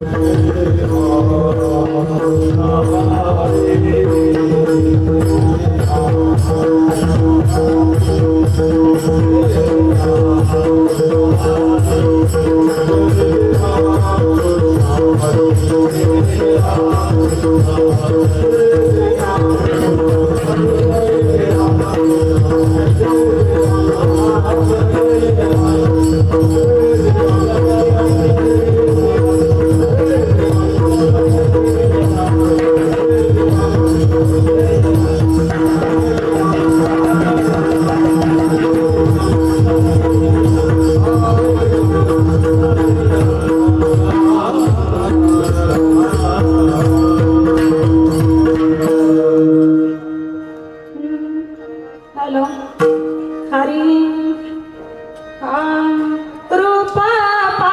Hello Hari हा रूप पाहता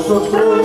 Bye.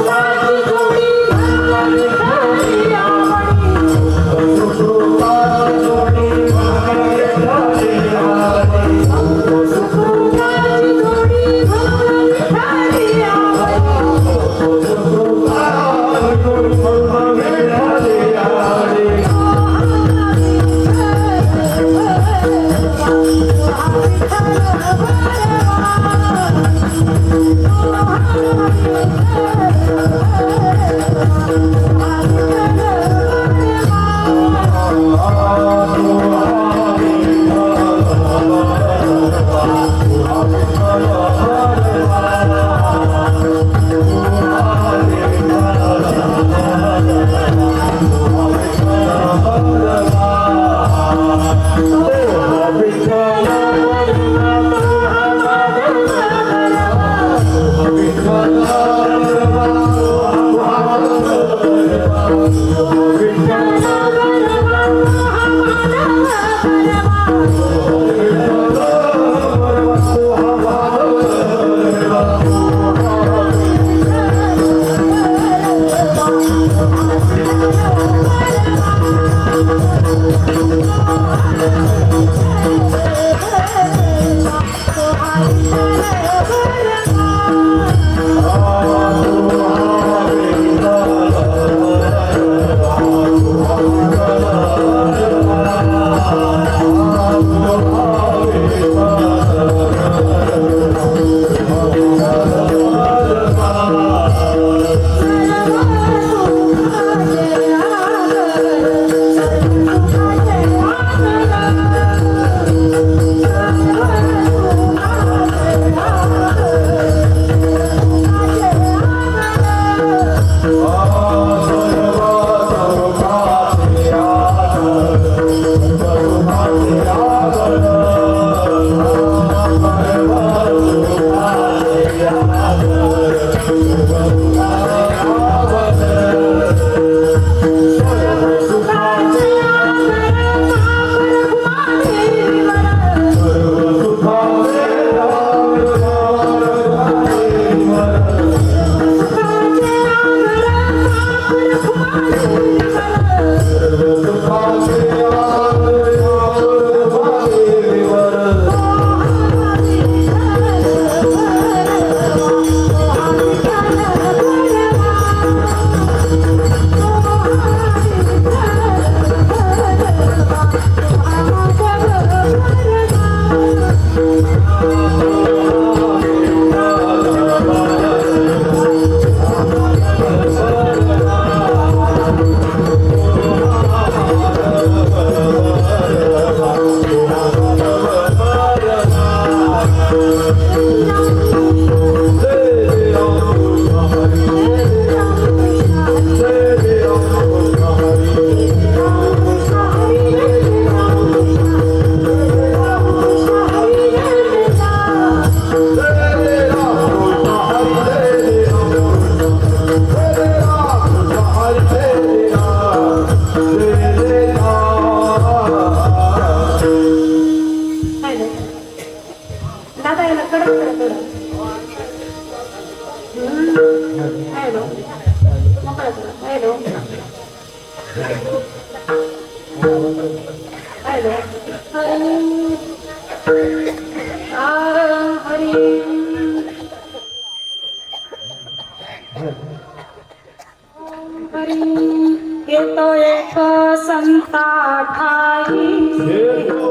थोडं. हॅलो मोकळं करा. हॅलो हॅलो हरी हरी येतो एक संता ठाई येतो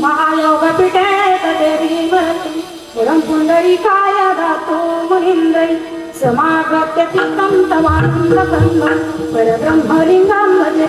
महायोग पिठेत देवी वरती पुरम पुंडरी काय धातू मुनिंद्रै समागत्य चित्तं तवानंदकंदं परब्रह्मलिंगं भजे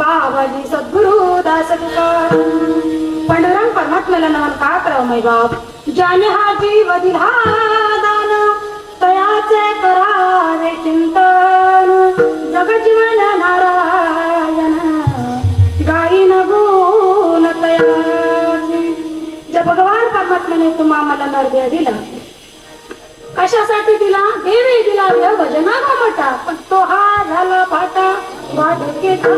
बाबाजी सद्गुरु दास तुकार पांडुरंग परमात्म्याला नमन का करावं मै बाप ज्याने हा जीव दिला दान तयाचे करावे चिंतन जगजीवन नारायण गायीन गुण तयाचे जब भगवान परमात्म्याने तुम्हा मला नरदेह दिला कशासाठी दिला देवी दिला भजना म्हटा पण तो हा झाला फाटा वाढकेचा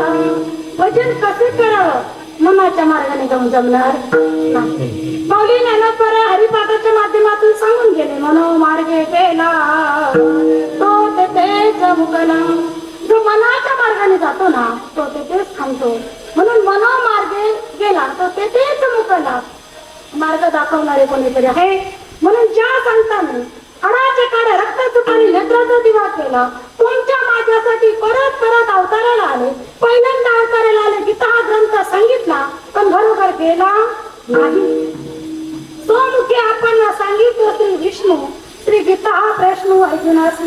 भजन कसे करावं मनाच्या मार्गाने जाऊन जमणार माऊली ज्ञानोपर हरिपाठाच्या माध्यमातून सांगून गेले मनो मार्गे गेला तो तेथेच मुकला जो मनाच्या मार्गाने जातो ना तो तेथेच थांबतो म्हणून मनो मार्गे गेला तो तेथेच मुकला मार्ग दाखवणारे कोणीतरी आहे म्हणून ज्या संतांनी रक्ताचे काढे रक्ताचं पाणी नेत्राचा दिवा केला. तुमच्या माझ्यासाठी परत परत अवताराला आले. पहिल्यांदा अवताराला आले गीता हा ग्रंथ सांगितला पण बरोबर केला नाही. स्वमुखी आपण सांगितलं श्री विष्णू श्री गीता हा प्रश्न अर्जुनास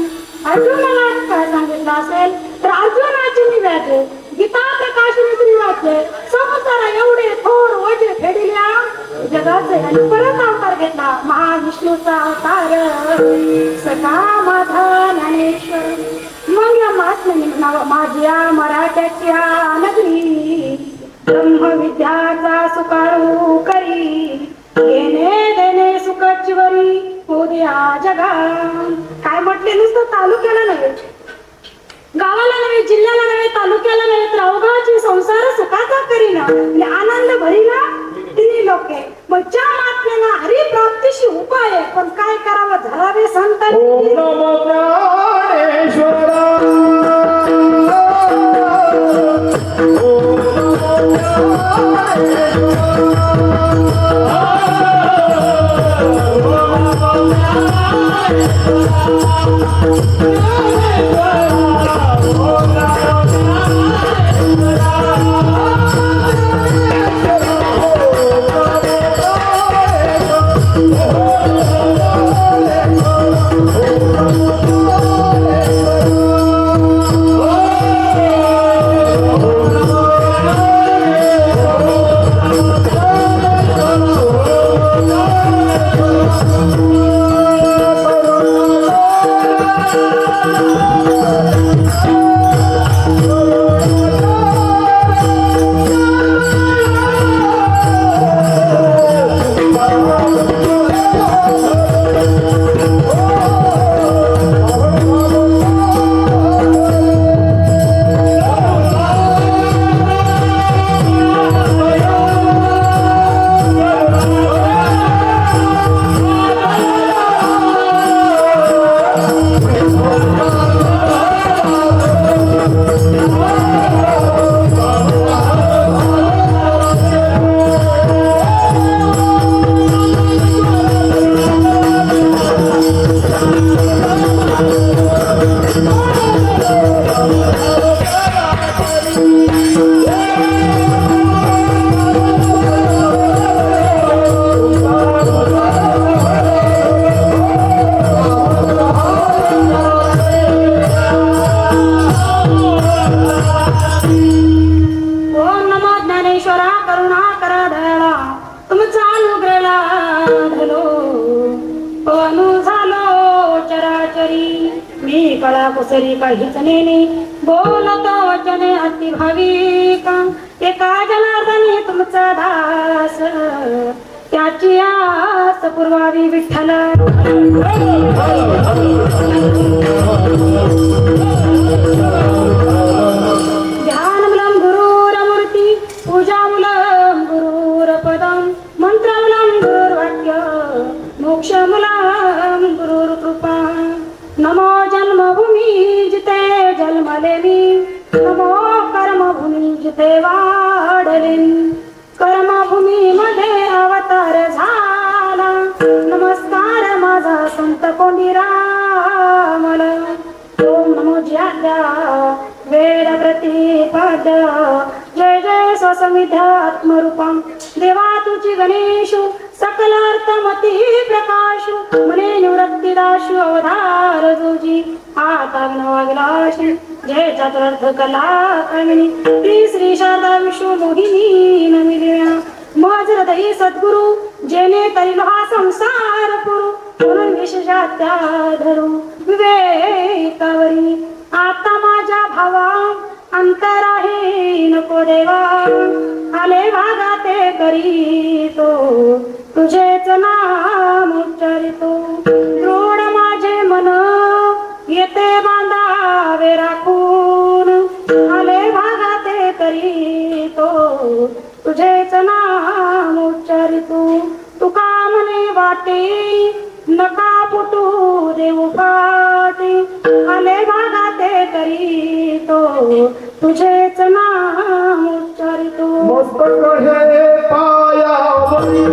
अर्जुनाला काय सांगितलं असेल तर अर्जुनाची निव्याचे गीता प्रकाशने श्री वाचले संसारा एवढे थोर वजे फेडिल्या जगाचे आणि परत अवतार घेतला महाविष्णूचा अवतार सखा माझा ज्ञानेश्वर. मग या महात्म्याने नाव माझ्या मराठ्याच्या नगरी ब्रह्मविद्याचा सुकारू करी घेणे देणे सुखचवरी उद्या जगा. काय म्हटले नुसतं तालुक्याला नव्हे गावाला नव्हे जिल्ह्याला नव्हे तालुक्याला नव्हे तर अवघाची संसार सुखाचा करीना आनंद भरीना तिन्ही लोके. मग ज्या महात्म्याला हरिप्राप्तीशी उपाय आहे पण काय करावं धरावे संतांनी. ओम नमो ज्ञानेश्वरा ओम नमो कुसरी काहीच नेने बोलतो वचने अति भाविक एका जनार्दने तुमचा दास त्याची आस पुरवावी विठ्ठल. ध्यानमूलं गुरुरमूर्ती पूजामूलं गुरुरपदं मंत्रमूलं गुरुर्वाक्य मोक्षमूलं गुरुर्कृपा. नमो जन्मभूमी जिथे जन्मले मी नमो कर्मभूमी जिथे वाढले कर्मभूमी मध्ये अवतार झाला. नमस्कार माझा संत कोंडीरामला. ओम नमो ज्ञात्या वेद प्रतिपद जय जय स्वसमिध्यात्मरूपं देवा तुझी गणेशु सकलार्थमती प्रकाशु मने निवृत्तिदाशु अवधार तुझी आता विघ्नवागिलाशी जय चतुर्थ कला कामिनी श्री श्री शारदा विश्व मोहिनी नमिदेव्या. मज हृदयी सद्गुरु जेने तरिलो हा संसार पुरु म्हणून विशेषात्या धरू विवेकावरी. आता माझ्या भावा अंतर आहे नको देवा आले भागाते करीतो तुझेच नाम उच्चारितो. दृढ माझे मन येते बांधावे राखून आले भागाते करीतो तुझेच नाम उच्चारितो. तुका म्हणे वाटे नका फुटू देऊ फाटे आले भागाते करीतो तुझेच नाम उच्चारितो. मस्तक हे पायावरी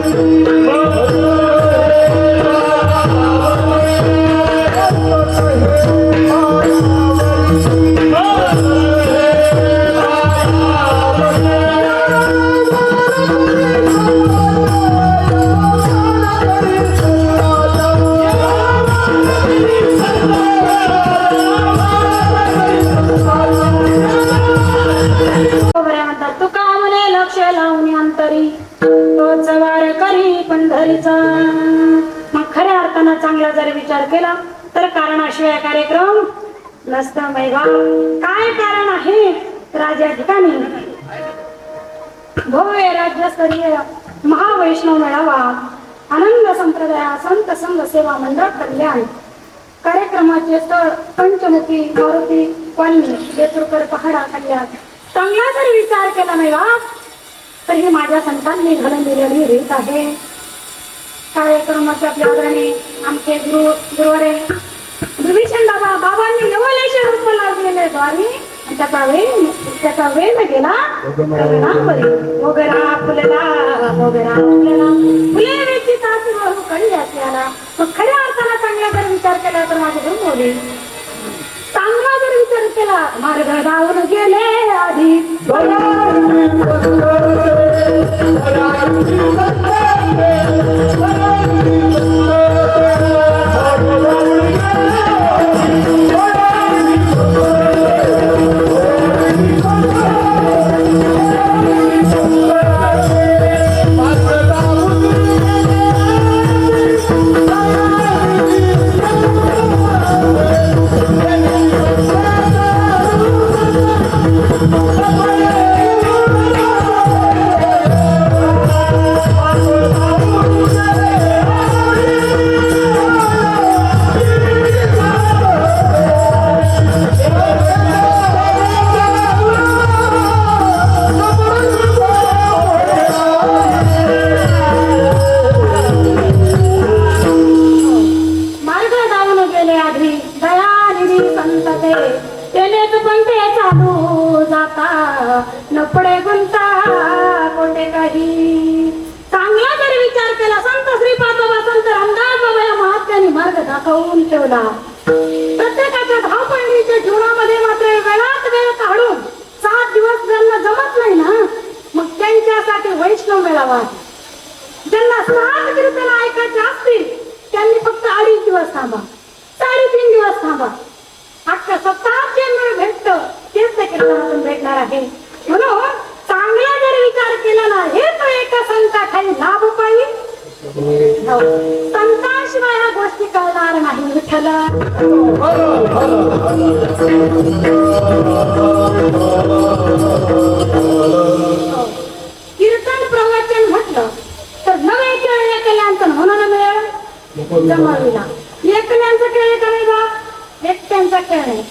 बऱ्या म्हणतात तुका म्हणे लक्ष लावून अंतरी तोच वार करी पंढरीचा. मग खऱ्या अर्थानं चांगला जर विचार केला तर कारणाशिवाय कार्यक्रम नसतं मैवा. काय कारण आहे राजा ठिकाणी भव्य राज्यस्तरीय महावैष्णव मेळावा आनंद संप्रदाय संत संघ सेवा मंडळ कल्याण कार्यक्रमाचे स्थळ पंचमुखी मारुती कॉलनी बेतुरकर पहाडा कल्याण. चांगला जर विचार केला नाही बा तर ही माझ्या संतांनी घडून दिलेली रीत आहे. कार्यक्रमाचे आपल्या आदरणी आमचे गुरुवारे विभीषण बाबांनी नवलेचे रूप लावलेले द्वारी त्याचा वेळ गेला मोगरा फुलला फुले वेची तासी वाहू कळी आला. मग खऱ्या अर्थाला चांगला जर विचार केला तर माझे गुरु बोलले चांगला जर विचार केला मार्ग जाऊन गेले आधी नपडे गुंता कोठे काही. चांगला जर विचार केला संत श्रीपाद बाबा संत रामदास बाबा या महात्म्याने मार्ग दाखवून ठेवला. प्रत्येकाच्या धावपळीच्या जीवनामध्ये मात्र वेळात वेळ काढून 7 दिवस ज्यांना जमत नाही ना मग त्यांच्यासाठी वैष्णव मेळावा. ज्यांना 7 कीर्तन ऐकायचे असतील त्यांनी फक्त 2.5 दिवस थांबा 3.5 दिवस थांबा. अख्खा सप्ताहाचे मेळ भेटत तेच त्या कीर्तनातून भेटणार आहे. म्हणून चांगला जर विचार केला ना हे तो एका संताखाली लाभ पाहिजे. संतांशिवाय ह्या गोष्टी कळणार नाही विठ्ठल. कीर्तन प्रवचन म्हटलं तर नवे केळ एकल्यांचं म्हणून मिळेल जमाविला. एकल्यांचं केळ का नाही बा एकट्यांचा खेळ नाही.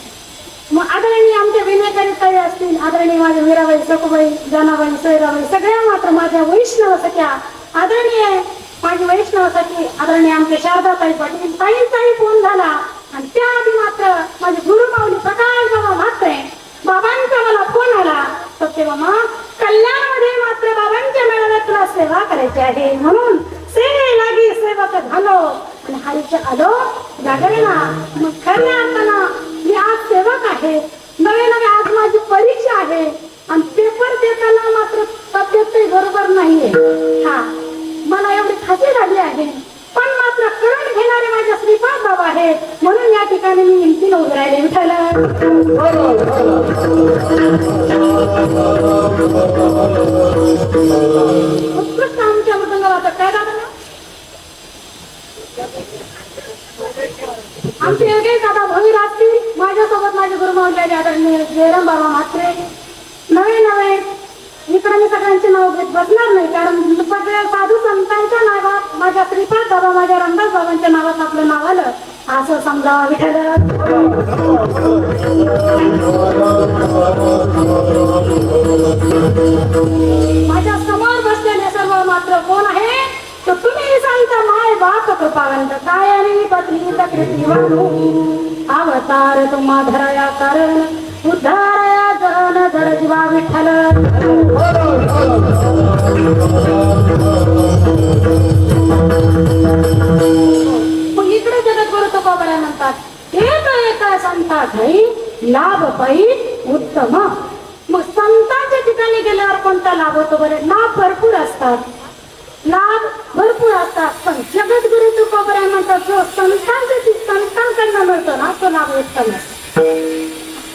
मग आदरणीय आमच्या विनयकारी ताई असतील आदरणीय माझ्या मीराबाई सखूबाई जनाबाई सैराबाई सगळ्या मात्र माझ्या वैष्णव सख्या आदरणीय माझी वैष्णव सखी आदरणीय आमचे शारदाताई पाटील ताई फोन झाला. आणि त्याआधी मात्र माझे गुरु माऊली प्रकाश बाबा म्हात्रे बाबांचा मला फोन आला तर तेव्हा मग कल्याणमध्ये मात्र बाबांच्या मेळाव्यात तुला सेवा करायची आहे म्हणून सेवे लागी सेवक झालो आणि हरीचे आलो जागरणा. मग खऱ्या अर्थानं मी आज सेवक आहे. नवे आज माझी परीक्षा आहे आणि पेपर देताना मात्र तब्येत बरोबर नाहीये. हा मला एवढी खात्री झाली आहे पण मात्र करून घेणारे माझ्या श्रीपाद बाबा आहे म्हणून या ठिकाणी मी हिमतीने उभे राहिले विठ्ठल. उत्कृष्ट आमच्या मृदंगाचा काय दादा आमचे योगेश दादा भवीर असतील माझ्यासोबत माझे गुरु माऊली आदरणीय जयराम बाबा म्हात्रे नवे इकडे मी सगळ्यांचे नाव घेत बसणार नाही कारण सगळ्या साधू संतांच्या नावात माझ्या श्रीपाद बाबा माझ्या रामदास बाबांच्या नावात आपलं नाव आलं असं समजावं विठ्ठल. माझ्या समोर बसलेले सर्व मात्र कोण आहे तर तुम्ही सांगता माय बाप कृपावंत काय आणि पत्नी तकृती वाणू अवतार तुम्हा धराया कारण उद्धारया जन धर जीवा विठ्ठल. मग इकडे जगद्गुरु तुकोबऱ्या म्हणतात हे तो संता ठाई लाभ पायी उत्तम. मग संतांच्या ठिकाणी गेल्यावर कोणता लाभ होतो बरं? लाभ भरपूर असतात, लाभ भरपूर असतात, पण जगद्गुरु तुकोबराय म्हणतात जो संतांकडनं मिळतो ना तो लाभ उत्तम असतो.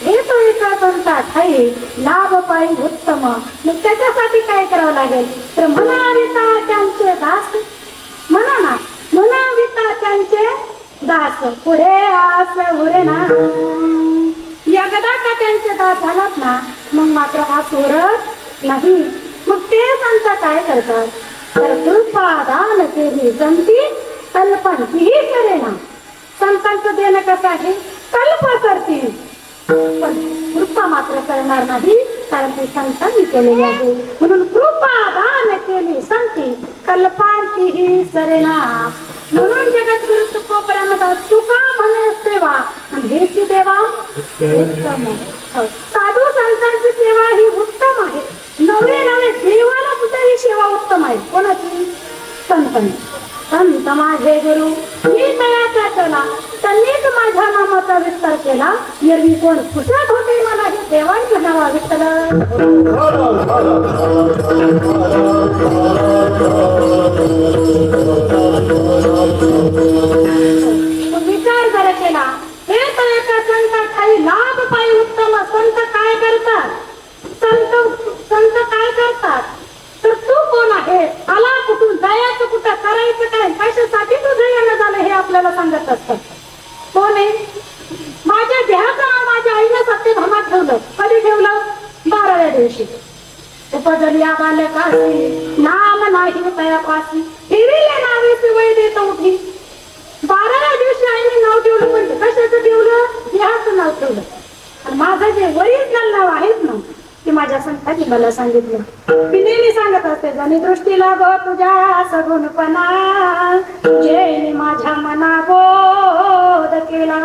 हे तो एका संता ठाई लाभ पायी उत्तम. मग त्याच्यासाठी काय करावं लागेल तर म्हणाविता त्यांचे दास, म्हणा ना, म्हणाविता त्यांचे दास. पुढे आस उरे ना, एकदा का त्यांचे दास झालात ना मग मात्र हा सोरत नाही. मग ते संत काय करतात तर कृपादान केली संती कल्पंतीही करेना. संतांचं देणं कसं आहे? कल्प करतील पण कृपा मात्र करणार नाही, कारण ते संतांनी केलेले आहे. म्हणून कृपादान केली संती कल्पांतीही सरेना. म्हणून जगद्गुरु तुकोबराय म्हणतात तुका म्हणे सेवा आणि हेची देवा उत्तम. साधू संतांची सेवा ही उत्तम आहे. नवे नवे देवाला सुद्धा ही सेवा उत्तम आहे. कोणाची? संतांची. संत माझे गुरु मी तयाचा केला, त्यांनीच माझ्या नामाचा विस्तार केला. एरवी कोण कुठत होते मला हे देवांच नावा विठ्ठल. विचार जरा केला, हे तर एका संत काही लाभ पायी उत्तम. संत काय करतात? संत काय करतात तर तू कोण आहे, आला कुठून, जायचं कुठं, करायचं काय, कशासाठी तुझं येणं झालं हे आपल्याला सांगत असतात. कोण आहे? माझ्या देहाचं नाव माझ्या आईनं सत्यधामात ठेवलं. कधी ठेवलं? 12व्या दिवशी. उपजलिया बालकासी नाम नाही तयापासी ठेविले नावेची वय देत उठी. 12व्या दिवशी आईने नाव ठेवलं. पण कशाचं ठेवलं? देहाचं नाव ठेवलं. आणि माझं जे ओरिजिनल नाव आहेत ना ते माझ्या संतांनी मला सांगितलं. मी नेहमी सांगत असते जणी दृष्टीला गो तुझ्या सगुणपणा, जेने माझ्या मना बोध केला.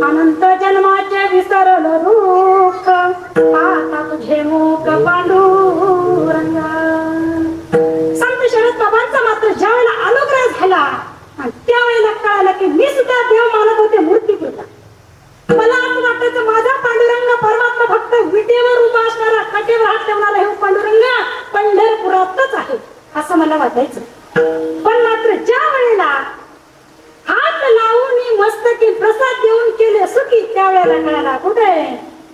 अनंत जन्माचे विसरलं दुःख, आता तुझे मुख पांडुरंगा. संत शरद बाबांचा मात्र ज्या वेळेला अनुग्रह झाला आणि त्यावेळेला कळालं की मी सुद्धा देव मानत होते मूर्तीकृता. मला असं वाटायचं माझा पांडुरंग परमात्मा फक्त विटेवर उभा असणारा, काटेवर हात ठेवणारा हे पांडुरंग पंढरपुरातच आहे असं मला वाटायचं. पण मात्र ज्या वेळेला हात लावून मस्तकी प्रसाद देऊन केले सुखी त्यावेळेला कळाला कुठे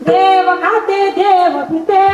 देव खाते देव पिते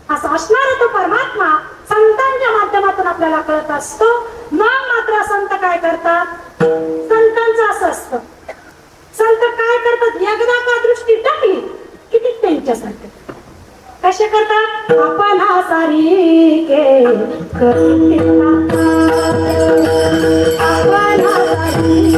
असं असणारा तो परमात्मा संतांच्या माध्यमातून आपल्याला कळत असतो. मग मात्र संत काय करतात? संतांचं असं असतं, संत काय करतात? एकदा का दृष्टी टाकली किती त्यांच्यासारखे कसे करतात? आपण हा सारी के आपण हा सारी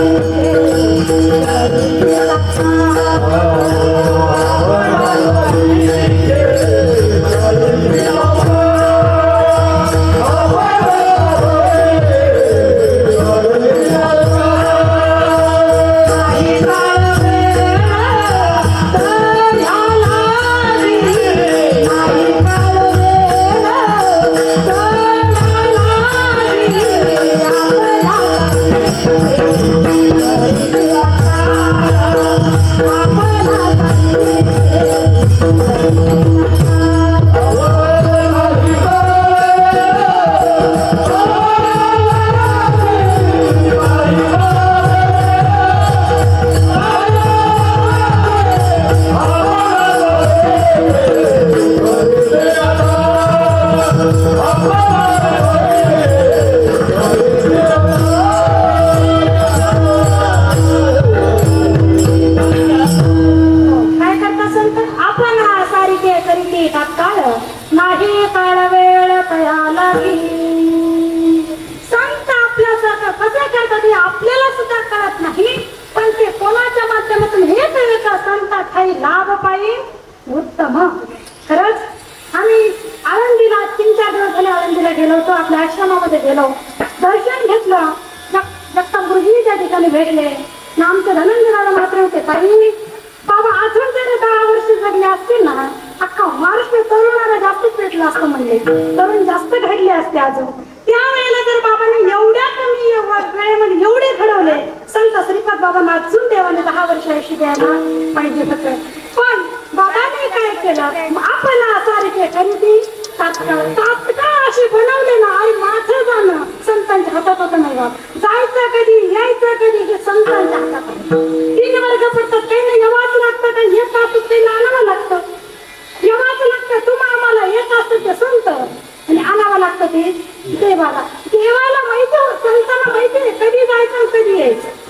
काय करता संत आपण सारिके करीती तात्काळ नाही काळ वेळ तयाला संत आपल्यासारखं कसं करतात हे आपल्याला सुद्धा कळत नाही पण ते कोणाच्या माध्यमातून हे कळलं का संतात काही लाभ पाहिजे उत्तम खरंच आम्ही आळंदीला 3-4 दिवस झाले आळंदीला गेलो होतो आपल्या आश्रमामध्ये गेलो दर्शन घेतलं जगताप गुरुजी त्या ठिकाणी भेटले ना आमचे धनंजयला मात्र होते काही बाबा अजून जरी 10 वर्ष जगले असतील ना अख्खा महाराष्ट्र तरुणाला जास्तच भेटलं असतं म्हणले तरुण जास्त घडले असते अजून त्यावेळेला जर बाबांनी एवढ्या कमी वेळेमध्ये एवढे घडवले संत श्रीपाद बाबांना अजून देवाने 10 वर्ष आयुष्य द्यायला पाहिजे होतं पण बाबांनी काय केलं आपण सारखे खरेदी तात्काळ अशी बनवले ना आणि माझं जाणं संतांच्या हातात होतं नाही बा जायचं कधी यायचं कधी हे संतांच्या हातात 3 वर्ग पडतात काही नाही येवाच लागतं काही येत असत ते आणावं लागतं येवाच लागतं तुम्हा आम्हाला येत असतं ते संत आणि आणावं लागतं ते देवाला माहिती संतांना माहिती आहे कधी जायचं आणि कधी यायचं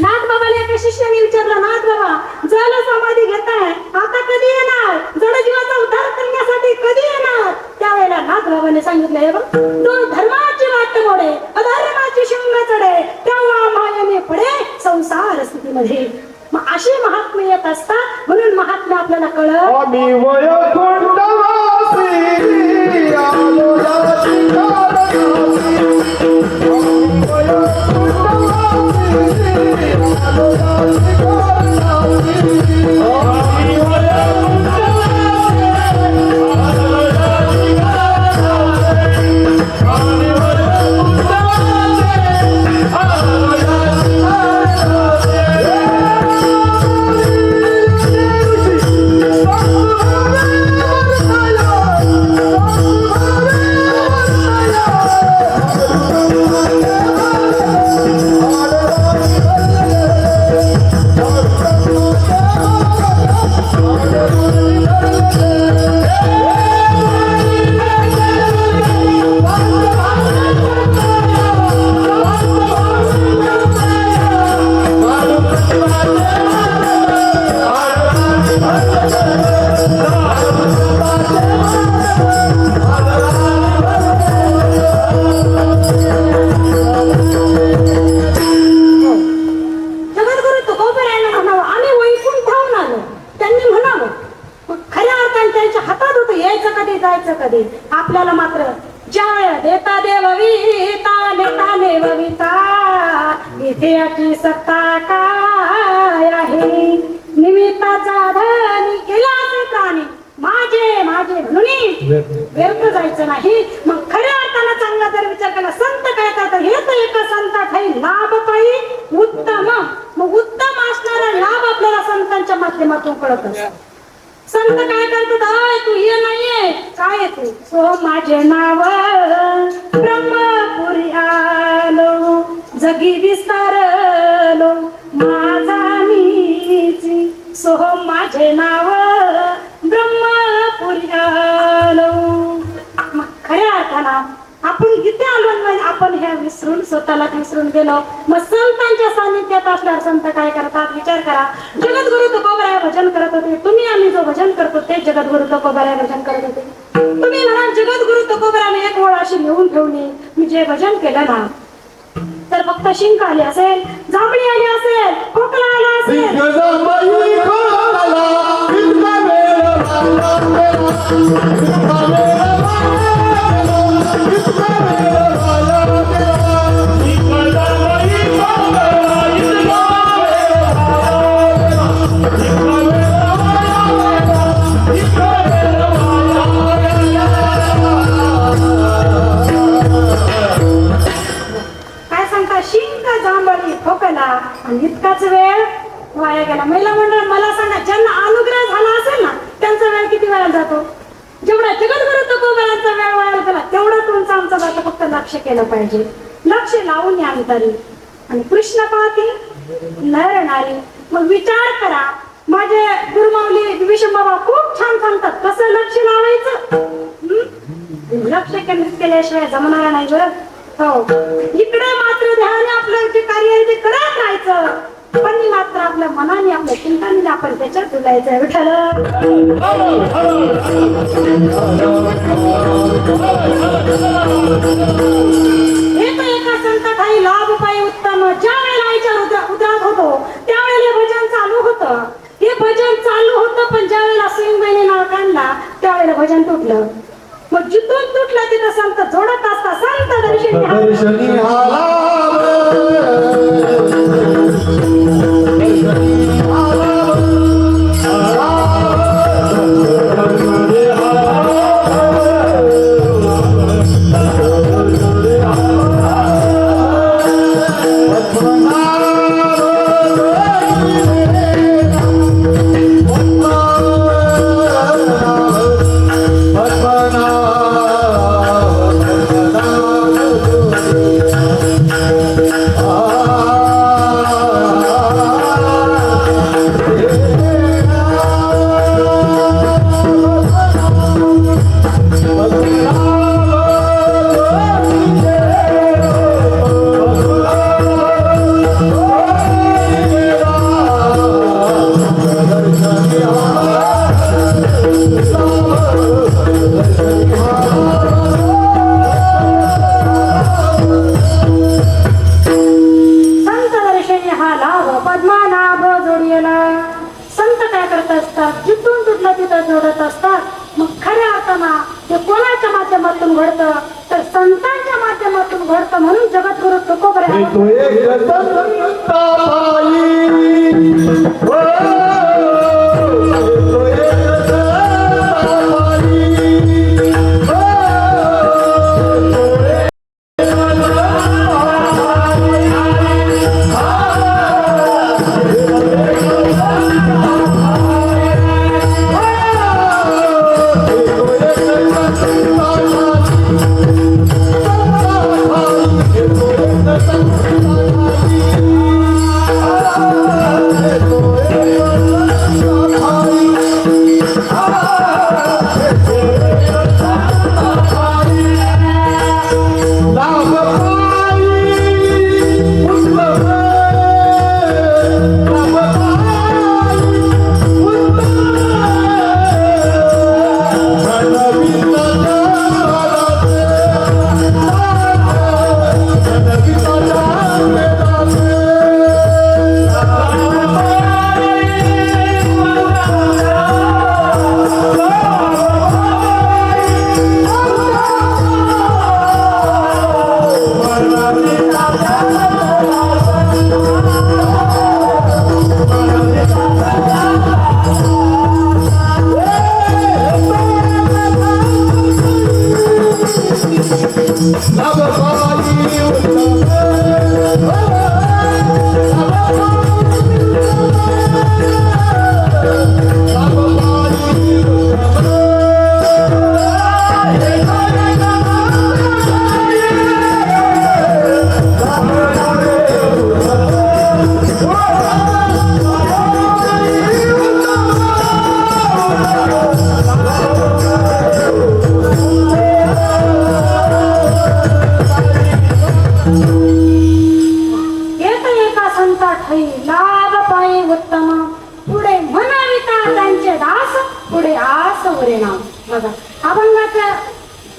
नाथ बाबाला एका शिष्याने विचारलं नाथ बाबा जल समाधी घेताय आता कधी येणार जड जीवाचा उद्धार करण्यासाठी कधी येणार त्यावेळेला नाथ बाबाने सांगितलं हे बघ तो धर्माची वाट मोडे अधर्माची शिंग चढे तेव्हा मायेने पडे संसार स्थितीमध्ये मग अशी महात्म्य येत असतात म्हणून महात्म्य आपल्याला कळत आम्ही वैकुंठवासी आलो या शिखरासी. आम्ही वैकुंठवासी आलो या शिखरासी. आम्ही वैकुंठवासी आलो या शिखरासी. आम्ही वैकुंठवासी आलो या शिखरासी. आपल्याला मात्र ज्या वेळेला देता देवविता नेता नेवविता इथे याची सत्ता काय आहे निमित्ताचा धनी केला प्राणी माझे माझे म्हणून व्यर्थ जायचं नाही मग खऱ्या अर्थानं चांगला जर विचार केला संत काय करतात हे तर एका संतात काही लाभ पाहिजे उत्तम मग उत्तम असणारा लाभ आपल्याला संतांच्या माध्यमातून कळत असतो संत काय करतात अय तू ये नाहीये काय तू सो माझे नाव ब्रह्मपुरी आलो जगी विस्तारलो माझा मीची सो माझे नाव ब्रह्मपुरी आलो मग खऱ्या अर्थानं आपण इथे आलो नाही आपण ह्या विसरून स्वतःला विसरून गेलो मग संतांच्या सानिध्यात असल्यावर संत काय करतात विचार करा जगद्गुरु तुकोबराय भजन करत होते तुम्ही आम्ही जो भजन करतो ते जगद्गुरु तुकोबराय भजन करत होते तुम्ही म्हणा जगद्गुरु तुकोबराने एक ओळ अशी लिहून ठेवली मी जे भजन केलं ना तर फक्त शिंक आली असेल जांभळी आली असेल खोकला आला असेल आणि इतकाच वेळ वाया गेला महिला मंडळ मला सांगा ज्यांना अनुग्रह झाला असेल ना त्यांचा वेळ किती वेळा जातो जेवढा जगद्गुरु तुकोबरांचा वेळ वाया गेला तेवढा तुमचा आमचा जातो फक्त लक्ष केलं पाहिजे लक्ष लावून या अंतरी आणि कृष्ण पाहतील नर नारी मग विचार करा माझे गुरुमाऊली विषम बाबा खूप छान केंद्रित केल्याशिवाय जमणार नाही बरं. हो, इकडे मात्र ध्यान आपलं जे कार्य आहे ते करत राहायचं, पण मात्र आपल्या मनाने आपल्या चिंताने आपण त्याच्यात डुलायचं. विठ्ठल हे तर एका संत काही लाभ पायी उत्तम. ज्या वेळेला आईच्या उदरात होतो त्यावेळेला हे भजन चालू होतं. हे भजन चालू होतं, पण ज्या वेळेला सिंगबाईने नाळ काढला त्यावेळेला भजन तुटलं. मग जिथून तुटलं तिथं संत जोडत असता. संत दर्शनी दर्शनी आला जोडत असतात. मग खऱ्या अर्थानं ते कोणाच्या माध्यमातून घडतं तर संतांच्या माध्यमातून घडतं. म्हणून जगद्गुरु तुकोबरे तो एक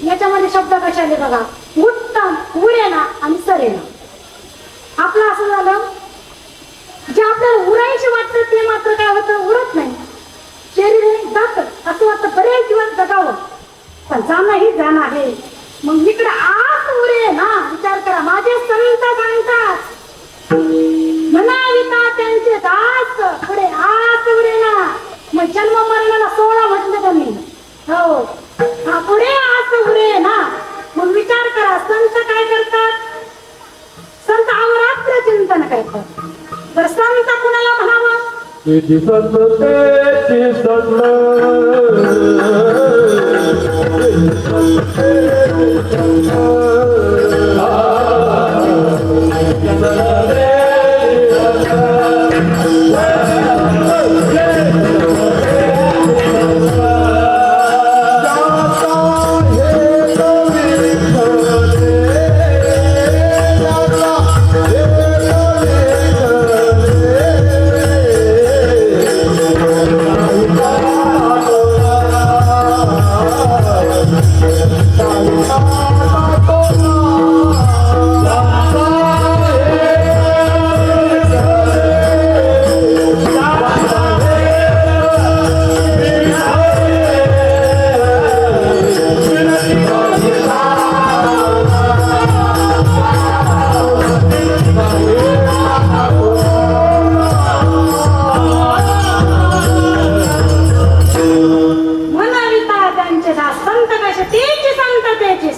याच्यामध्ये शब्द कसे आले बघा. उत्तम, उरेना आणि सरेना. आपलं असं झालं जे आपल्याला उरायचे वाटतं ते मात्र काय होतं, उरत नाही. शरीर जात असं वाटतं बरेच दिवस जगावं, पण जाणं ही जाणं आहे. मग इकडे आस उरे ना. विचार करा, माझे संत सांगतात म्हणाविता त्यांचे दास पुढे आस उरे ना. मग जन्म मरणाला 16 म्हटलं त्यांनी. हो, हा पुढे आस उरे ना. मग विचार करा, संत काय करतात? संत अवरात्र चिंतन करतात. तर संत कुणाला म्हणावं?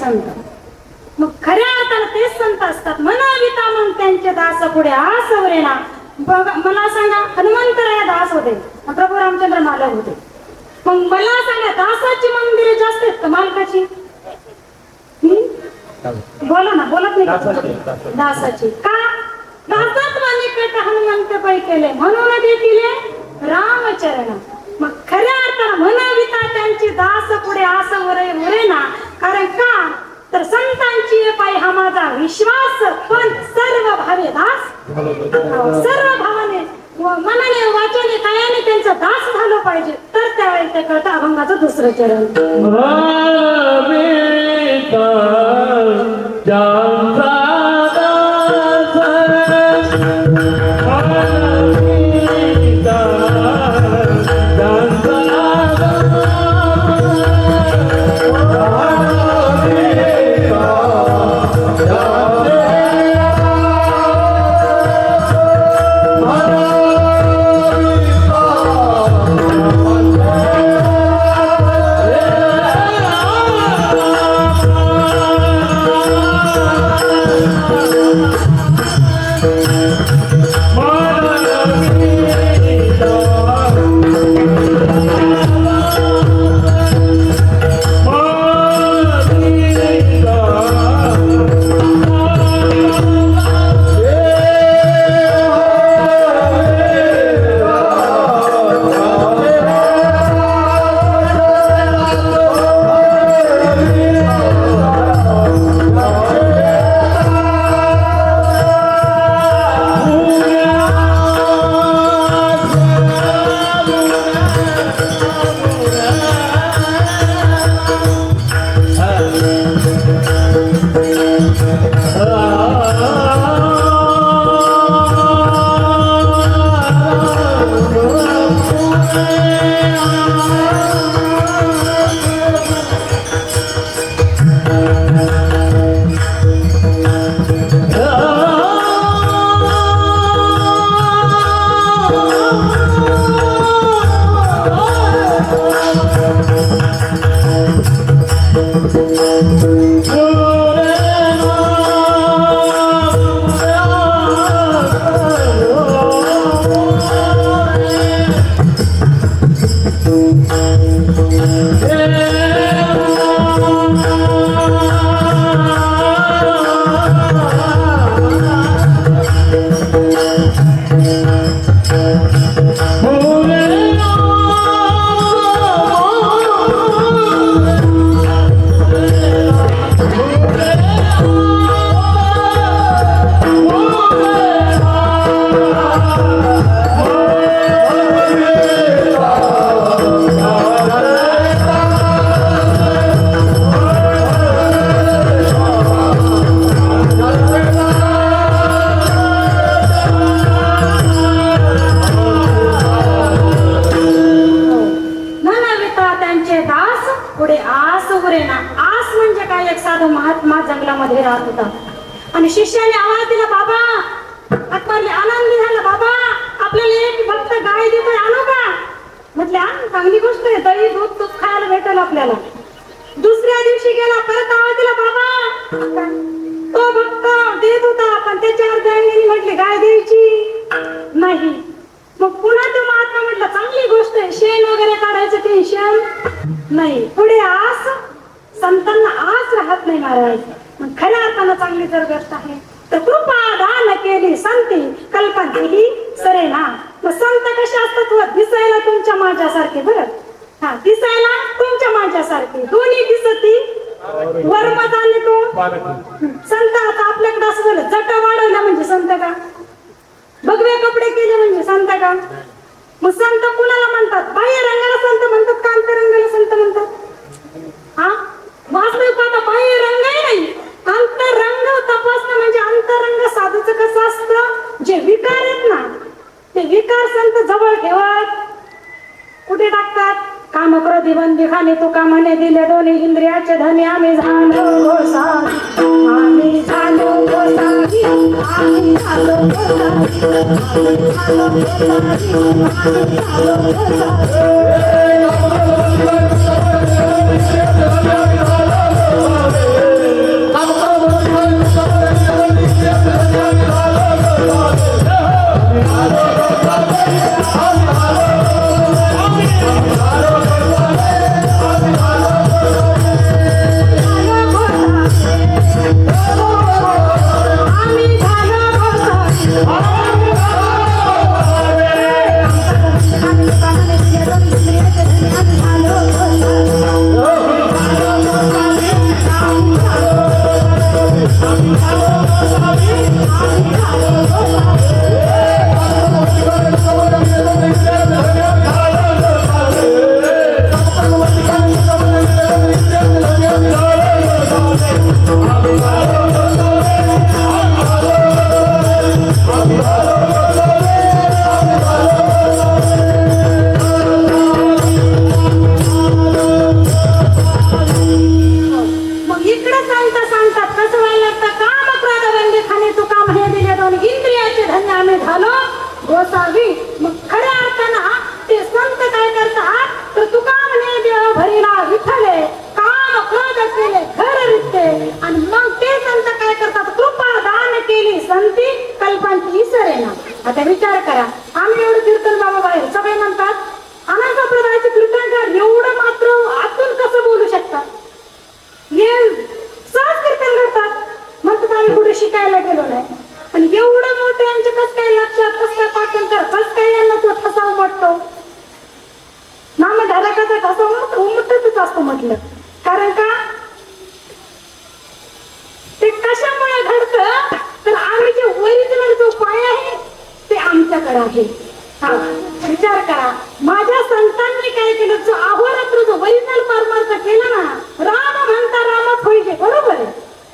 संत मग खऱ्या अर्थानं तेच संत असतात. म्हणाविता मग त्यांचे दास पुढे आसवरे ना. बघ मला सांगा, हनुमंतराया दास होते, प्रभू रामचंद्र मालक होते. मग मला सांगा, दासाची मंदिरे जास्त आहेत का मालकाची? बोला ना, बोलत नाही. दासाची का? दासात निकट हनुमंत पै केले म्हणून देखील रामचरण. मग खऱ्या अर्थानं म्हणाविता त्यांची दास पुढे आस उरे ना. कारण का तर संतांची पायी हा माझा विश्वास. पण सर्व भावे दास, सर्व भावाने मनाने वाचाने कायाने त्यांचा दास झालं पाहिजे. तर त्यावेळी ते कळतं अभंगाचं दुसरं चरण. जंगलामध्ये राहत होता आणि शिष्याने आवाज दिला, बाबा आत्माले आनंद झाला, बाबा आपल्याला एक भक्त गाय देतोय, आणू का? म्हटले आण, चांगली गोष्ट आहे, दही दूध तूप खायला भेटेल आपल्याला. दुसऱ्या दिवशी गेला, परत आवाज दिला, बाबा तो भक्त देत होता पण त्याच्या अर्ध्यांनी म्हटले गाय द्यायची नाही. मग पुन्हा तो महात्मा म्हटलं चांगली गोष्ट आहे, शेण वगैरे काढायचं टेन्शन नाही. पुढे आस संतांना आस राहत नाही महाराज. मग खऱ्या अर्थानं चांगली जर गोष्ट आहे तर कृपा दान केली संती कल्पना केली सरेना. मग संत कसे असतात व दिसायला तुमच्या माझ्यासारखे, बरं हा दिसायला तुमच्या माझ्यासारखे दोन्ही दिसती वर्मात आले तो संत. आता आपल्याकडे असं झालं, जटा वाढवल्या म्हणजे संत का, भगवे कपडे केले म्हणजे संत का? मग संत कुणाला म्हणतात? बाह्य रंगाला संत म्हणतात का अंतरंगाला संत म्हणतात? हा वास्तविक पाहता बाह्य रंगही नाही, अंतरंग तपासणं म्हणजे अंतरंग साधूचं कसं असतं, जे विकार आहेत ना ते विकार संत जवळ ठेवत कुठे टाकतात? काम क्रोधी बंदी खाणे तू कामाने दिले दोन्ही इंद्रियाचे धनी आम्ही झालो गोसावी, आम्ही झालो गोसावी, आम्ही झालो गोसावी, आम्ही झालो गोसावी, आम्ही झालो गोसावी. आता विचार करा, आम्ही एवढं कीर्तन बाबा बाहेर सगळे म्हणतात अनाथ संप्रदायाचे कीर्तनकार एवढं मात्र आतून कसं बोलू शकतात, हे सहज कीर्तन करतात म्हणतात आम्ही कुठे शिकायला गेलो नाही. पण एवढं मोठं यांच्या कसं काय लक्षात, कसं काय पाठांतर, कसं काय यांना तो ठसा उमटतो, नामधारकाचा ठसा उमटतच असतो म्हटलं. कारण का ते कशामुळे घडतं, तर आम्ही जे ओरिजिनल जो पाय आहे ते आमच्याकडे आहे. हा विचार करा, माझ्या संतांनी काय केलं, जो अहोरात्र जो ओरिजिनल परमार्थ केला ना, राम म्हणता रामच होईल, बरोबर आहे.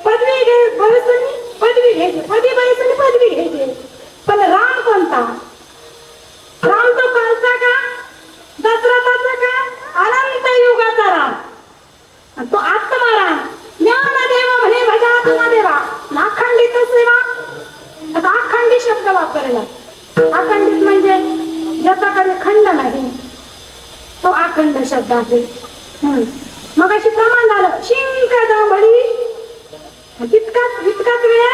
पदवी घे भविष्यानी पदवी घ्यायची, पदवी भविष्यानी पदवी घ्यायची, पण राम कोणता? राम तो कालचा का, दशरथाचा का, अनंत युगाचा राम, तो आत्मा राम. ज्ञानदेव म्हणे भजात्मदेवा, अखंडित सेवा. आता अखंडित शब्द वापरला, अखंडित म्हणजे ज्याच्याकडे खंड नाही, तो अखंड शब्द आहे. मग अशी प्रमाण झालं शिंक दांबळी, इतकाच वेळ,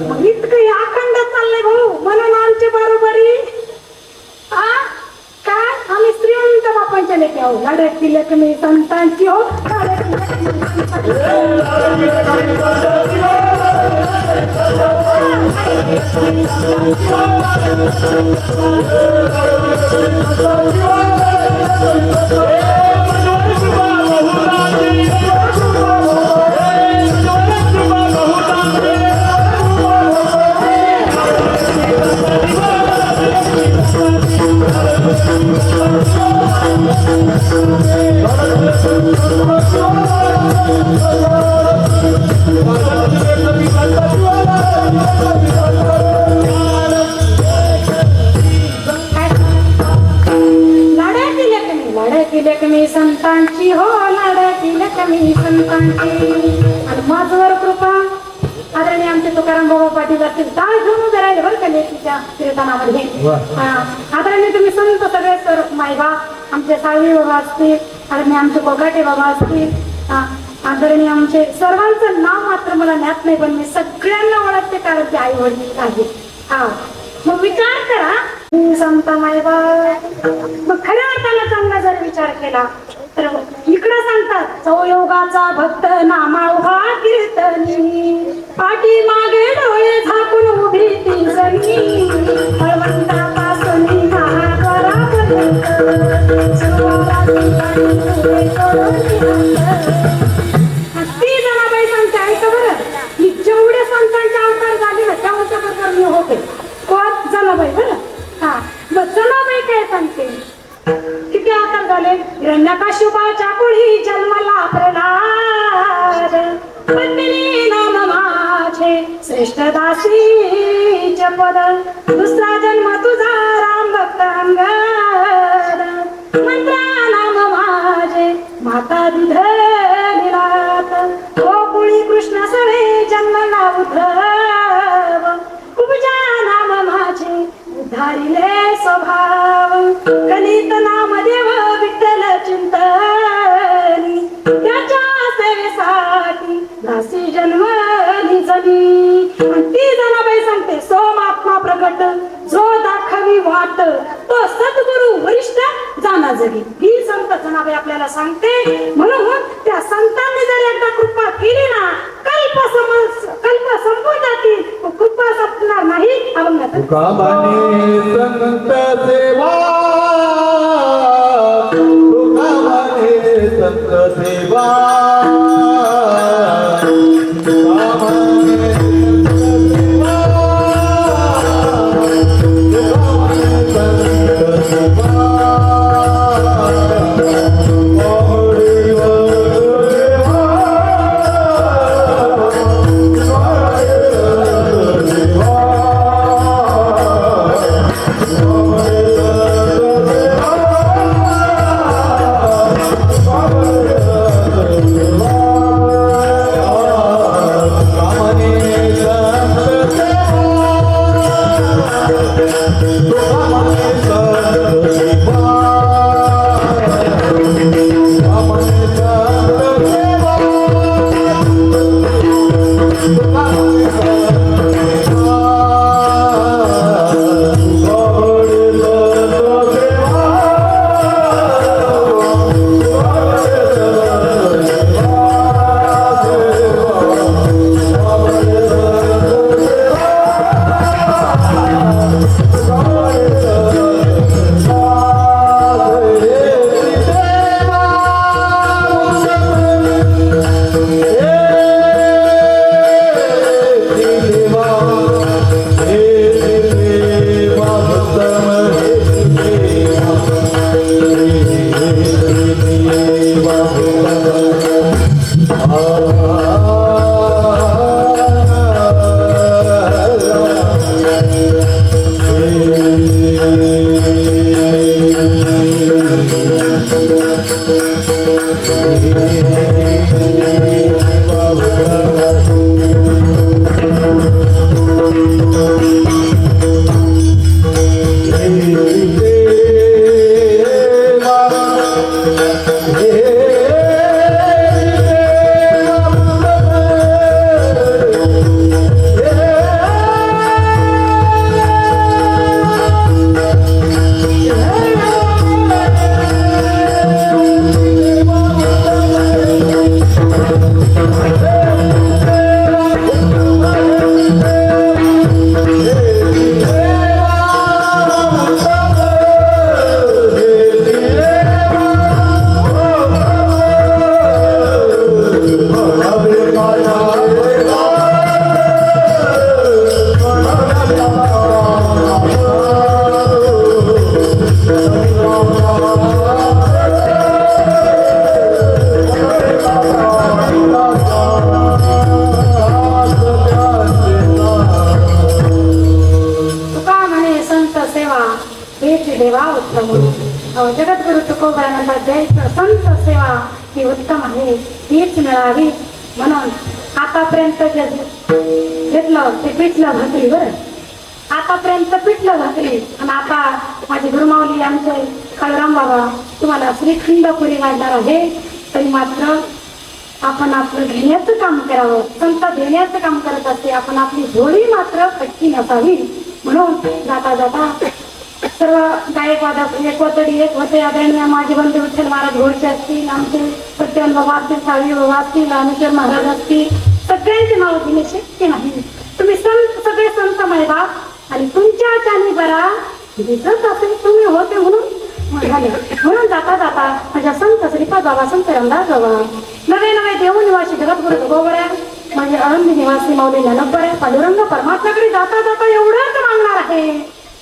मग इतकं अखंड चाललंय भाऊ, म्हणून आमची बरोबरी. काय आम्ही श्रीमंत बापांच्या लेखी आहो, लढ्याची लेखणी संतांची हो, लेखमी संतांची हो, लाडाची लेखमी संतांची. आणि माझवर कृपा आदरणीय आमचे तुकाराम बाबा पाटील असतील, टाळ घेऊन उभे राहिले बरं का लेखीच्या कीर्तनामध्ये. आदरणीय तुम्ही संत सगळे सर मायबा, आमचे साळवी बाबा असतील, आदरणीय आमचे कोकाटे बाबा असतील, आदरणीय आमचे सर्वांचं नाव मात्र मला ज्ञात नाही, पण मी सगळ्यांना ओळखते कारण ते आई वडील आहे. हा मग विचार करा संत मायबा, मग खऱ्या अर्थानं चांगला जर विचार केला तर इकडं सांगतात चौयोगाचा भक्त नामावहा कीर्तनी, पाठी मागे डोळे झाकून उभी ती जणी, फळवंतापासून महाद्वारापर्यंत ती जनाबाई सांगते. ऐका बरं, मी जेवढे संतांचे अवतार झाले ना तेवढ्या बरोबर मी होते. कोण? जनाबाई. बरं हा, मग जनाबाई काय सांगते, किती अवतार झाले? हिरण्यकश्यपाच्या कुळी जन्मला प्रल्हाद, पद्मिनी नाम माझे श्रेष्ठ दासीचे पद, दुसरा जन्म तुझा राम भक्त अंगद, मंत्रा नाम माझे माता दुध निरात, गोकुळी कृष्ण सवे जन्मला उद्धव, उपजा नाम माझे उद्धारिले स्वभाव, कलित नाम देव विठ्ठल चिंतनी, त्याच्या सेवेसाठी दासी जन्मली जनी. ती जनाबाई सांगते सोम आत्मा प्रगट, जो दाखवी वाट तो सद्गुरु वरिष्ठ जाना जगी. ही संत जनाबाई आपल्याला सांगते. म्हणून त्या संतांनी जर एकदा कृपा केली ना, कल्प संपून जातील, कृपा संपणार नाही. अभंगात तुकामाने संत सेवा, तुकामाने संत सेवा, तुकामाने संत सेवा, तुकामाने संत सेवा. तुका म्हणे संत सेवा हेच देवा उत्तम. जगद्गुरु तुकोबारानंद जयचं संत सेवा ही उत्तम आहे, हीच मिळावी म्हणून आतापर्यंत जे घेतलं ते पिठलं भाकरीवर, आतापर्यंत पिठलं भाकरी. आणि आता माझी गुरुमाऊली आमचे काळूराम बाबा तुम्हाला श्रीखंडपुरी वाढणार आहे. तरी मात्र आपण आपलं घेण्याचं काम करावं. संत घेण्याचं काम करत असते, आपण आपली झोळी मात्र पटकी नसावी. म्हणून जाता जाता सर्व गायक वादक एक वतडी एक होते आदरणीय माझे बंधू विठ्ठल महाराज घोडचे असतील, आमचे सत्यवन बाबा असतील, सावी बाबा असतील, रामेश्वर महाराज असतील, सगळ्यांचे नाव घेणे शक्य नाही. तुम्ही संत सगळे संत बाप आणि तुमच्या चानी बरा दिसत असेल तुम्ही होते म्हणून झाले. म्हणून जाता जाता माझ्या संत श्रीपाद बाबा, संत रामदास बाबा, नवे नवे देव निवासी जगद्गुरु तुकोबऱ्या, माझे आळंदी निवासी माऊली ननपऱ्या, पांडुरंग परमात्म्याकडे जाता जाता एवढंच मागणार आहे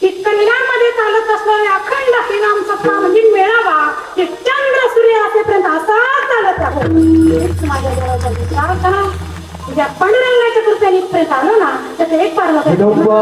की कल्याणमध्ये चालत असणारे अखंड श्रीराम सत्ता म्हणजे मेळावा ते चंद्र सूर्य असेपर्यंत असाच चालत आहे. हेच माझ्या देवाचा प्रार्थना. ज्या पांडुरंगाच्या कृपेने इथपर्यंत आलो ना त्याचं एक पार विठोबा